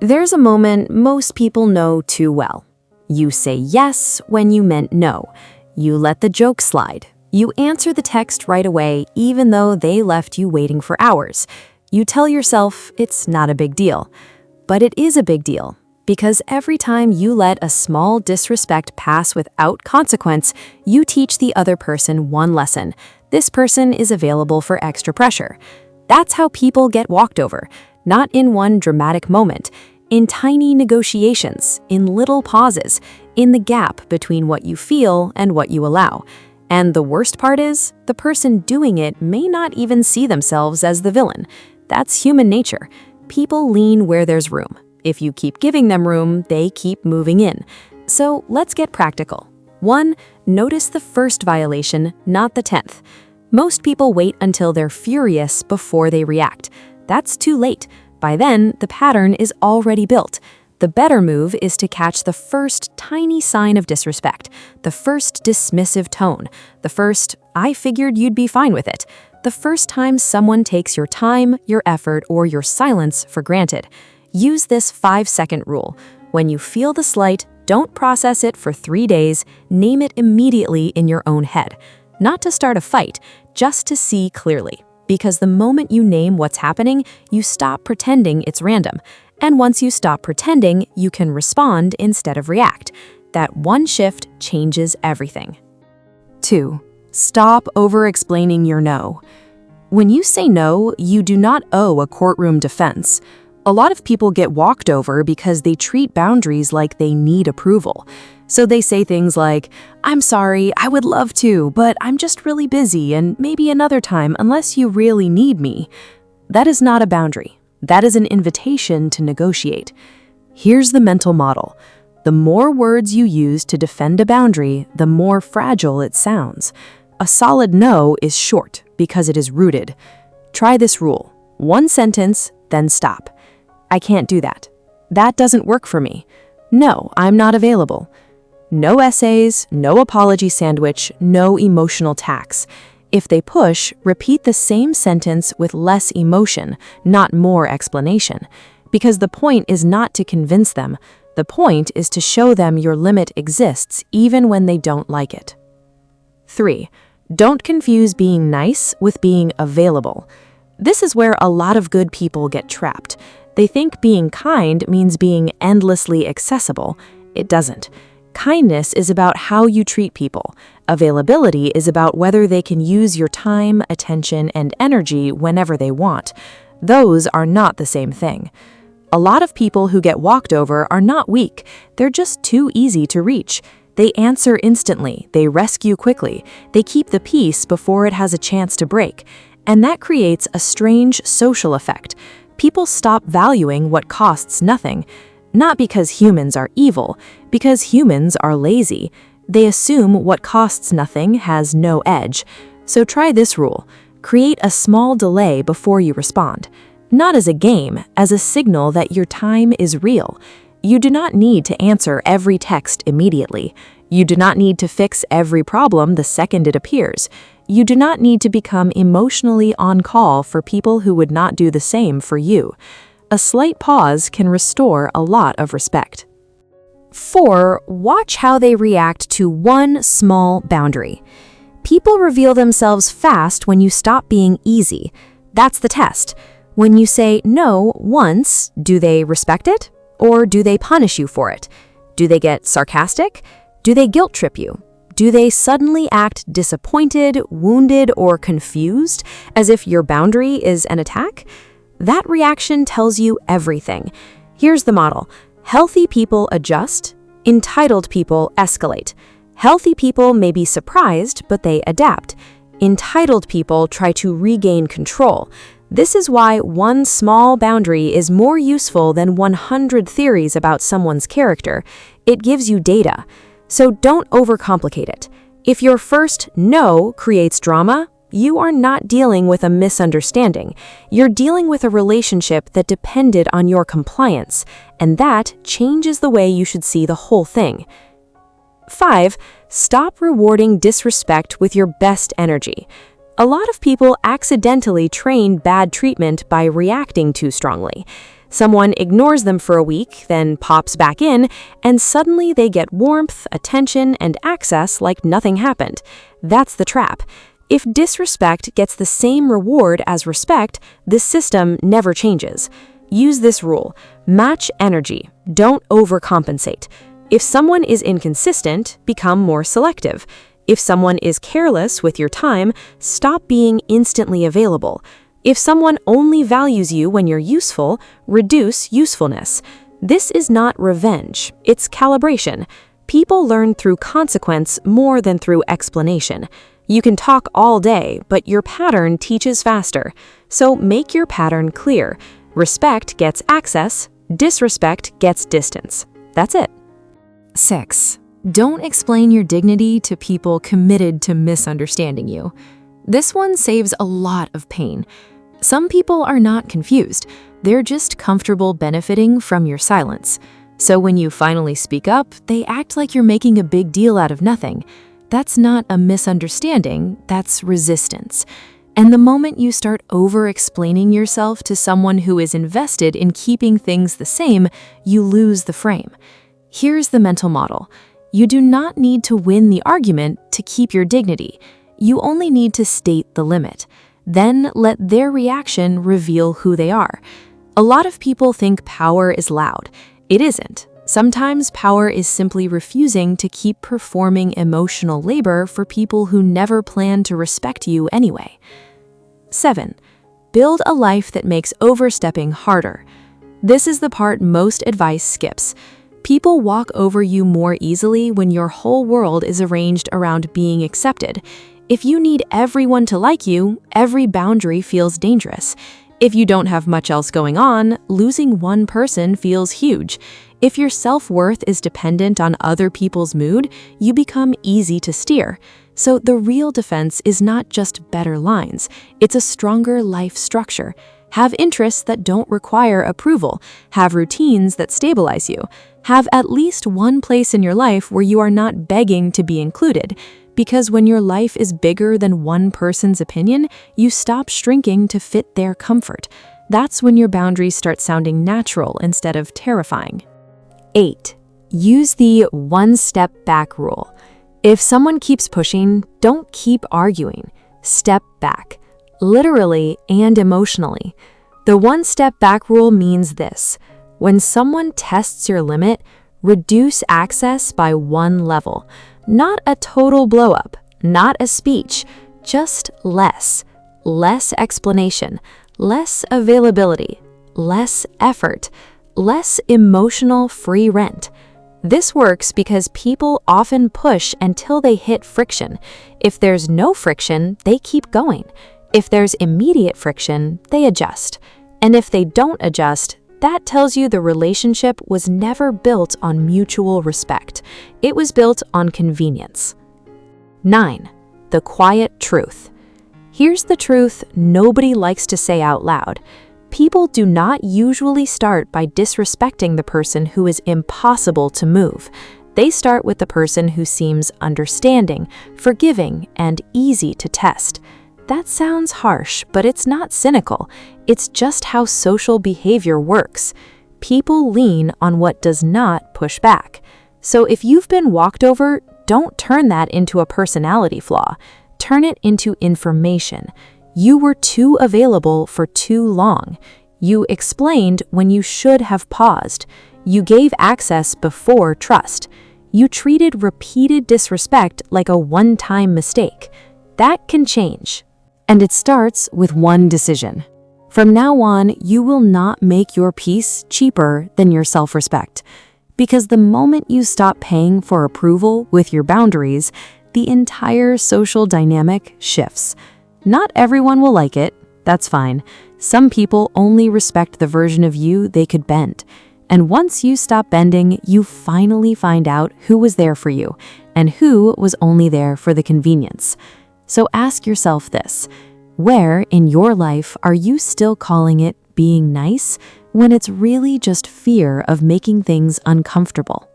There's a moment most people know too well. You say yes when you meant no. You let the joke slide. You answer the text right away even though they left you waiting for hours. You tell yourself it's not a big deal. But it is a big deal, because every time you let a small disrespect pass without consequence, you teach the other person one lesson. This person is available for extra pressure. That's how people get walked over, not in one dramatic moment, in tiny negotiations, in little pauses, in the gap between what you feel and what you allow. And the worst part is, the person doing it may not even see themselves as the villain. That's human nature. People lean where there's room. If you keep giving them room, they keep moving in. So let's get practical. 1. Notice the first violation, not the 10th. Most people wait until they're furious before they react. That's too late. By then, the pattern is already built. The better move is to catch the first tiny sign of disrespect, the first dismissive tone, the first, "I figured you'd be fine with it," the first time someone takes your time, your effort, or your silence for granted. Use this 5-second rule. When you feel the slight, don't process it for 3 days, name it immediately in your own head. Not to start a fight, just to see clearly. Because the moment you name what's happening, you stop pretending it's random. And once you stop pretending, you can respond instead of react. That one shift changes everything. 2. Stop over-explaining your no. When you say no, you do not owe a courtroom defense. A lot of people get walked over because they treat boundaries like they need approval. So they say things like, "I'm sorry, I would love to, but I'm just really busy and maybe another time unless you really need me." That is not a boundary. That is an invitation to negotiate. Here's the mental model. The more words you use to defend a boundary, the more fragile it sounds. A solid no is short because it is rooted. Try this rule. 1 sentence, then stop. "I can't do that. That doesn't work for me. No, I'm not available." No essays, no apology sandwich, no emotional tax. If they push, repeat the same sentence with less emotion, not more explanation. Because the point is not to convince them. The point is to show them your limit exists even when they don't like it. 3. Don't confuse being nice with being available. This is where a lot of good people get trapped. They think being kind means being endlessly accessible. It doesn't. Kindness is about how you treat people. Availability is about whether they can use your time, attention, and energy whenever they want. Those are not the same thing. A lot of people who get walked over are not weak. They're just too easy to reach. They answer instantly. They rescue quickly. They keep the peace before it has a chance to break. And that creates a strange social effect. People stop valuing what costs nothing. Not because humans are evil, because humans are lazy. They assume what costs nothing has no edge. So try this rule. Create a small delay before you respond. Not as a game, as a signal that your time is real. You do not need to answer every text immediately. You do not need to fix every problem the second it appears. You do not need to become emotionally on call for people who would not do the same for you. A slight pause can restore a lot of respect. 4. Watch how they react to one small boundary. People reveal themselves fast when you stop being easy. That's the test. When you say no once, do they respect it? Or do they punish you for it? Do they get sarcastic? Do they guilt trip you? Do they suddenly act disappointed, wounded, or confused, as if your boundary is an attack? That reaction tells you everything. Here's the model. Healthy people adjust. Entitled people escalate. Healthy people may be surprised, but they adapt. Entitled people try to regain control. This is why one small boundary is more useful than 100 theories about someone's character. It gives you data. So don't overcomplicate it. If your first no creates drama, you are not dealing with a misunderstanding. You're dealing with a relationship that depended on your compliance, and that changes the way you should see the whole thing. 5. Stop rewarding disrespect with your best energy. A lot of people accidentally train bad treatment by reacting too strongly. Someone ignores them for a week, then pops back in, and suddenly they get warmth, attention, and access like nothing happened. That's the trap. If disrespect gets the same reward as respect, the system never changes. Use this rule: match energy, don't overcompensate. If someone is inconsistent, become more selective. If someone is careless with your time, stop being instantly available. If someone only values you when you're useful, reduce usefulness. This is not revenge, it's calibration. People learn through consequence more than through explanation. You can talk all day, but your pattern teaches faster. So make your pattern clear. Respect gets access, disrespect gets distance. That's it. 6. Don't explain your dignity to people committed to misunderstanding you. This one saves a lot of pain. Some people are not confused. They're just comfortable benefiting from your silence. So when you finally speak up, they act like you're making a big deal out of nothing. That's not a misunderstanding, that's resistance. And the moment you start over-explaining yourself to someone who is invested in keeping things the same, you lose the frame. Here's the mental model. You do not need to win the argument to keep your dignity. You only need to state the limit. Then let their reaction reveal who they are. A lot of people think power is loud. It isn't. Sometimes power is simply refusing to keep performing emotional labor for people who never plan to respect you anyway. 7. Build a life that makes overstepping harder. This is the part most advice skips. People walk over you more easily when your whole world is arranged around being accepted. If you need everyone to like you, every boundary feels dangerous. If you don't have much else going on, losing one person feels huge. If your self-worth is dependent on other people's mood, you become easy to steer. So the real defense is not just better lines, it's a stronger life structure. Have interests that don't require approval. Have routines that stabilize you. Have at least one place in your life where you are not begging to be included. Because when your life is bigger than one person's opinion, you stop shrinking to fit their comfort. That's when your boundaries start sounding natural instead of terrifying. 8. Use the one-step back rule. If someone keeps pushing, don't keep arguing. Step back, literally and emotionally. The one-step back rule means this: when someone tests your limit, reduce access by one level. Not a total blow-up, not a speech, just less. Less explanation, less availability, less effort, less emotional free rent. This works because people often push until they hit friction. If there's no friction, they keep going. If there's immediate friction, they adjust. And if they don't adjust, that tells you the relationship was never built on mutual respect. It was built on convenience. 9. The quiet truth. Here's the truth nobody likes to say out loud. People do not usually start by disrespecting the person who is impossible to move. They start with the person who seems understanding, forgiving, and easy to test. That sounds harsh, but it's not cynical. It's just how social behavior works. People lean on what does not push back. So if you've been walked over, don't turn that into a personality flaw. Turn it into information. You were too available for too long. You explained when you should have paused. You gave access before trust. You treated repeated disrespect like a one-time mistake. That can change. And it starts with one decision. From now on, you will not make your peace cheaper than your self-respect. Because the moment you stop paying for approval with your boundaries, the entire social dynamic shifts. Not everyone will like it, that's fine. Some people only respect the version of you they could bend. And once you stop bending, you finally find out who was there for you and who was only there for the convenience. So ask yourself this: where in your life are you still calling it being nice when it's really just fear of making things uncomfortable?